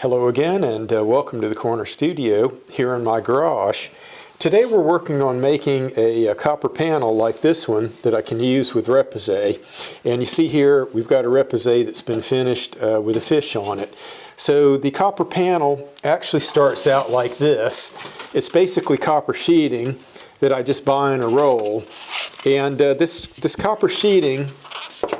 Hello again, and welcome to the corner studio here in my garage. Today we're working on making a copper panel like this one that I can use with Repousse. And you see here we've got a Repousse that's been finished with a fish on it. So the copper panel actually starts out like this. It's basically copper sheeting that I just buy in a roll. And this copper sheeting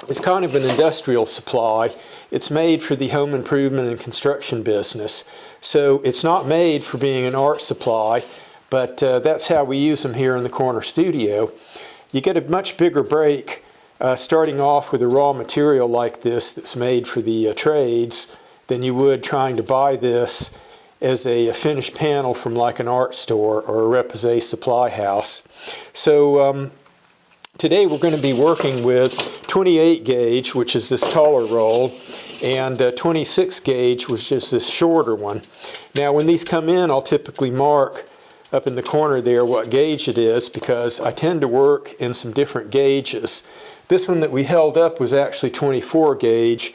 is kind of an industrial supply. It's made for the home improvement and construction business. So it's not made for being an art supply, but that's how we use them here in the corner studio. You get a much bigger break starting off with a raw material like this that's made for the trades than you would trying to buy this as a finished panel from like an art store or a Repousse supply house. So today we're going to be working with 28 gauge, which is this taller roll, and 26 gauge, which is this shorter one. Now when these come in, I'll typically mark up in the corner there what gauge it is, because I tend to work in some different gauges. This one that we held up was actually 24 gauge,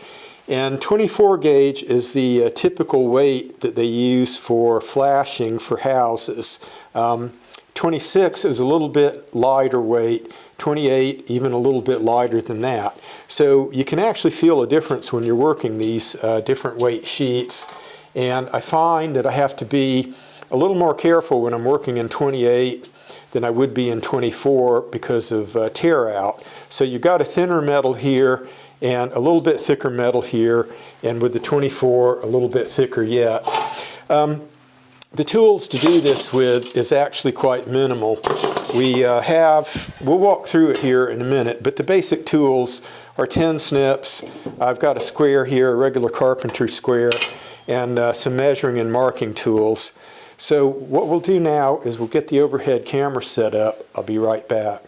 and 24 gauge is the typical weight that they use for flashing for houses. 26 is a little bit lighter weight, 28 even a little bit lighter than that. So you can actually feel a difference when you're working these different weight sheets, and I find that I have to be a little more careful when I'm working in 28 than I would be in 24 because of tear out. So you've got a thinner metal here and a little bit thicker metal here, and with the 24 a little bit thicker yet. The tools to do this with is actually quite minimal. We'll walk through it here in a minute, but the basic tools are 10 snips. I've got a square here, a regular carpentry square, and some measuring and marking tools. So what we'll do now is we'll get the overhead camera set up. I'll be right back.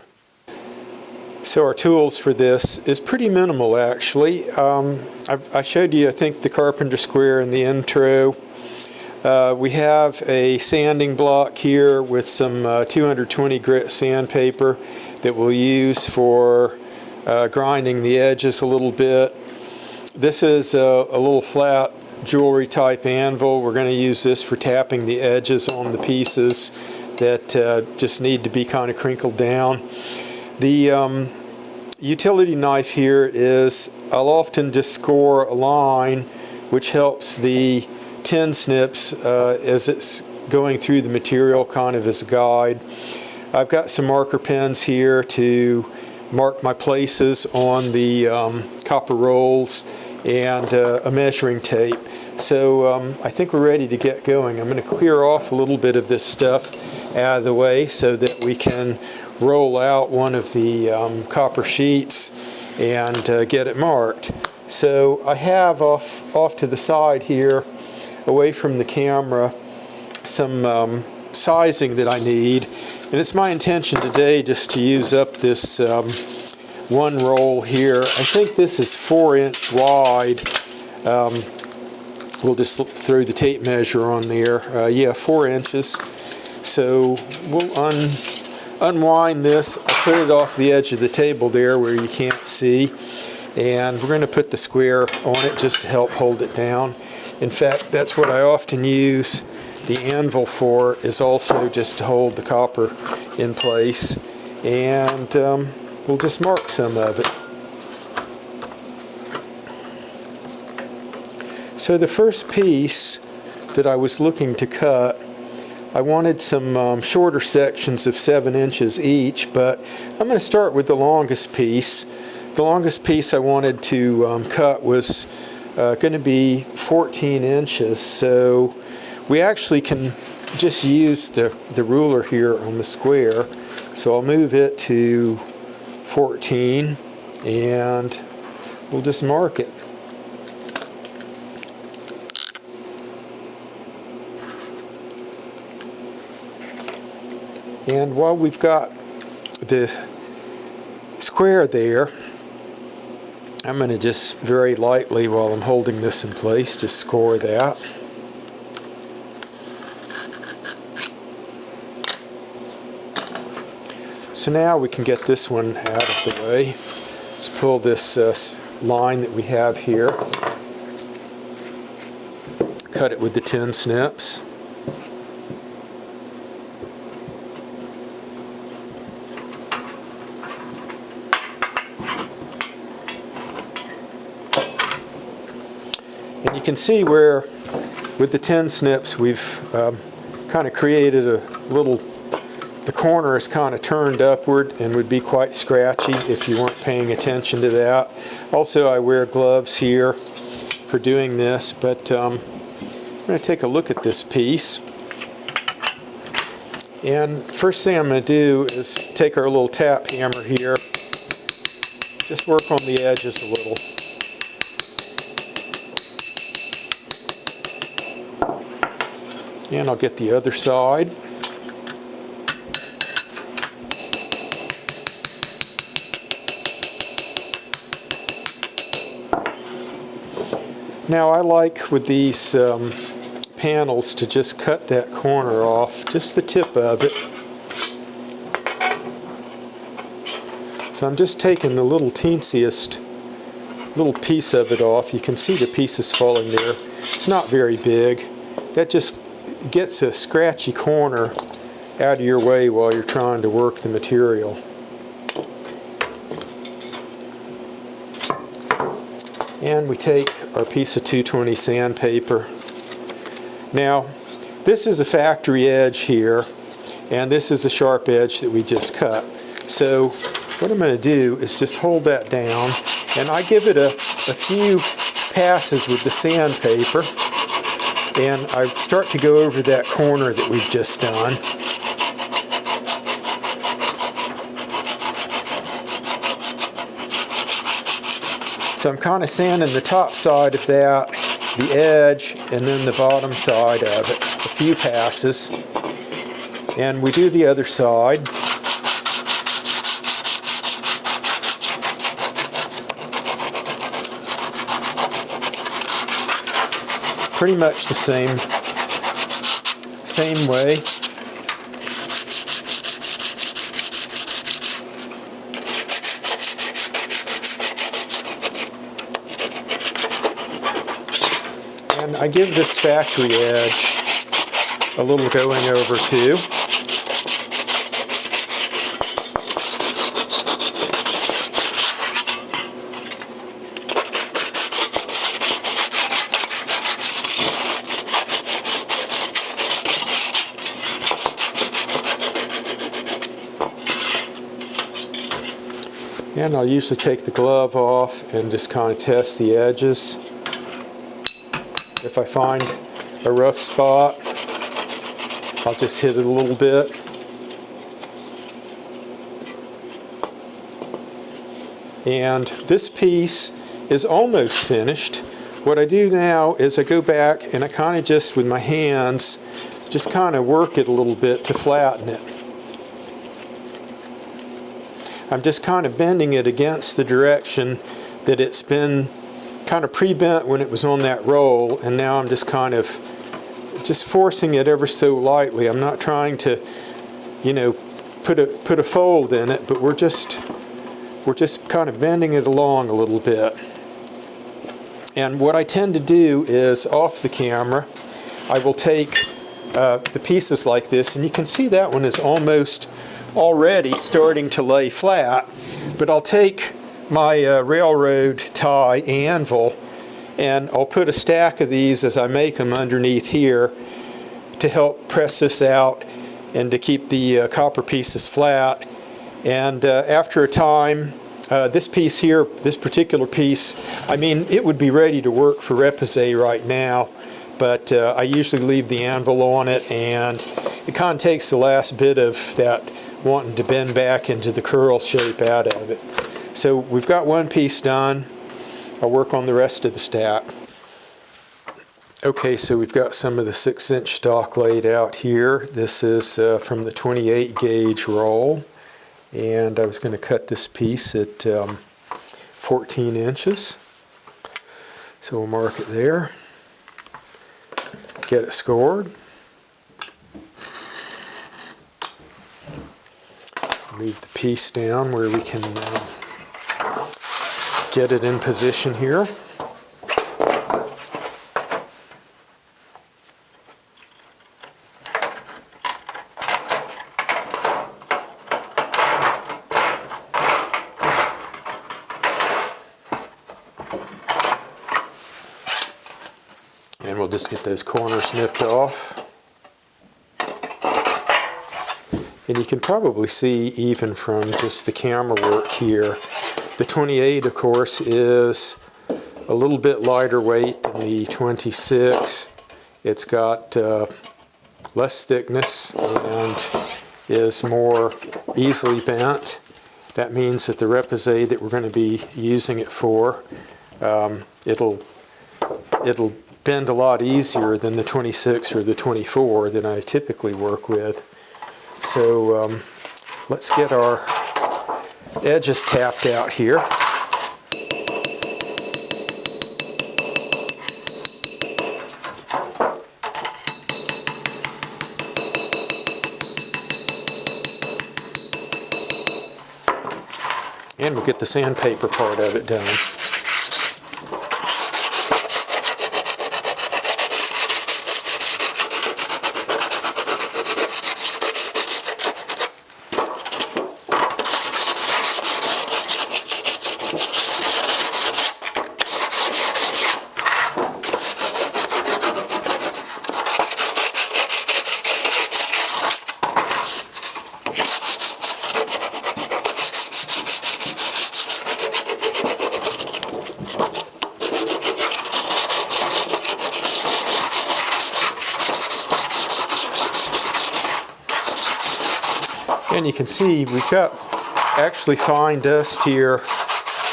So our tools for this is pretty minimal actually. I showed you, I think, the carpenter square in the intro. We have a sanding block here with some 220 grit sandpaper that we'll use for grinding the edges a little bit. This is a little flat jewelry type anvil. We're going to use this for tapping the edges on the pieces that just need to be kind of crinkled down. The utility knife here is, I'll often just score a line which helps the tin snips as it's going through the material, kind of as a guide. I've got some marker pens here to mark my places on the copper rolls, and a measuring tape. So I think we're ready to get going. I'm going to clear off a little bit of this stuff out of the way so that we can roll out one of the copper sheets and get it marked. So I have off to the side here, away from the camera, some sizing that I need, and it's my intention today just to use up this one roll here. I think this is 4-inch wide. We'll just throw the tape measure on there. Yeah, 4 inches. So we'll unwind this. I'll put it off the edge of the table there where you can't see, and we're going to put the square on it just to help hold it down. In fact, that's what I often use the anvil for, is also just to hold the copper in place. And we'll just mark some of it. So the first piece that I was looking to cut, I wanted some shorter sections of 7 inches each, but I'm going to start with the longest piece. The longest piece I wanted to cut was going to be 14 inches, so we actually can just use the ruler here on the square. So I'll move it to 14 and we'll just mark it. And while we've got the square there, I'm going to just very lightly, while I'm holding this in place, just score that. So now we can get this one out of the way. Let's pull this line that we have here. cut it with the tin snips. And you can see where with the tin snips we've kind of created a little, the corner is kind of turned upward and would be quite scratchy if you weren't paying attention to that. Also, I wear gloves here for doing this, but I'm going to take a look at this piece. And first thing I'm going to do is take our little tap hammer here, just work on the edges a little. And I'll get the other side. Now I like with these panels to just cut that corner off, just the tip of it. So I'm just taking the little teensiest little piece of it off. You can see the pieces falling there. It's not very big. That just gets a scratchy corner out of your way while you're trying to work the material. And we take our piece of 220 sandpaper. Now, this is a factory edge here, and this is a sharp edge that we just cut. So what I'm going to do is just hold that down, and I give it a few passes with the sandpaper, and I start to go over that corner that we've just done. So I'm kind of sanding the top side of that, the edge, and then the bottom side of it, a few passes. And we do the other side. Pretty much the same way. And I give this factory edge a little going over too. And I'll usually take the glove off and just kind of test the edges. If I find a rough spot, I'll just hit it a little bit. And this piece is almost finished. What I do now is I go back and I kind of just, with my hands, just kind of work it a little bit to flatten it. I'm just kind of bending it against the direction that it's been kind of pre-bent when it was on that roll, and now I'm just kind of just forcing it ever so lightly. I'm not trying to, you know, put a fold in it, but we're just kind of bending it along a little bit. And what I tend to do is, off the camera, I will take the pieces like this, and you can see that one is almost already starting to lay flat, but I'll take my railroad tie anvil and I'll put a stack of these as I make them underneath here to help press this out and to keep the copper pieces flat. And after a time, this piece here, this particular piece, I mean, it would be ready to work for repousse right now, but I usually leave the anvil on it, and it kind of takes the last bit of that wanting to bend back into the curl shape out of it. So we've got one piece done. I'll work on the rest of the stack. Okay, so we've got some of the 6-inch stock laid out here. This is from the 28 gauge roll, and I was going to cut this piece at 14 inches. So we'll mark it there, get it scored. Move the piece down where we can get it in position here. And we'll just get those corners nipped off. And you can probably see even from just the camera work here, the 28 of course is a little bit lighter weight than the 26. It's got less thickness and is more easily bent. That means that the repousse that we're going to be using it for, it'll bend a lot easier than the 26 or the 24 that I typically work with. So let's get our edges tapped out here. And we'll get the sandpaper part of it done. And you can see we've got actually fine dust here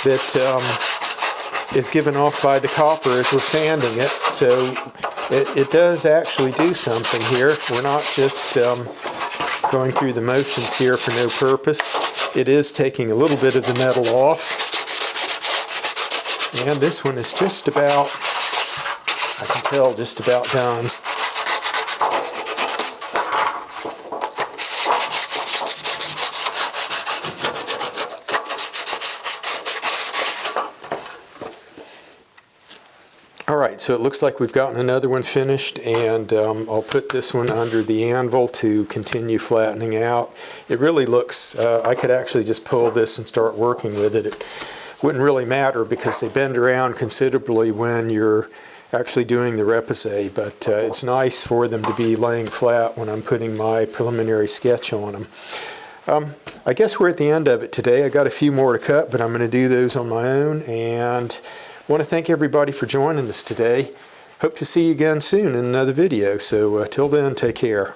that is given off by the copper as we're sanding it. So it does actually do something here. We're not just going through the motions here for no purpose. It is taking a little bit of the metal off. And this one is just about, I can tell, just about done. Alright, so it looks like we've gotten another one finished, and I'll put this one under the anvil to continue flattening out. It really looks, I could actually just pull this and start working with it. It wouldn't really matter because they bend around considerably when you're actually doing the repousse, but it's nice for them to be laying flat when I'm putting my preliminary sketch on them. I guess we're at the end of it today. I got a few more to cut, but I'm going to do those on my own, and I want to thank everybody for joining us today. Hope to see you again soon in another video. So till then, take care.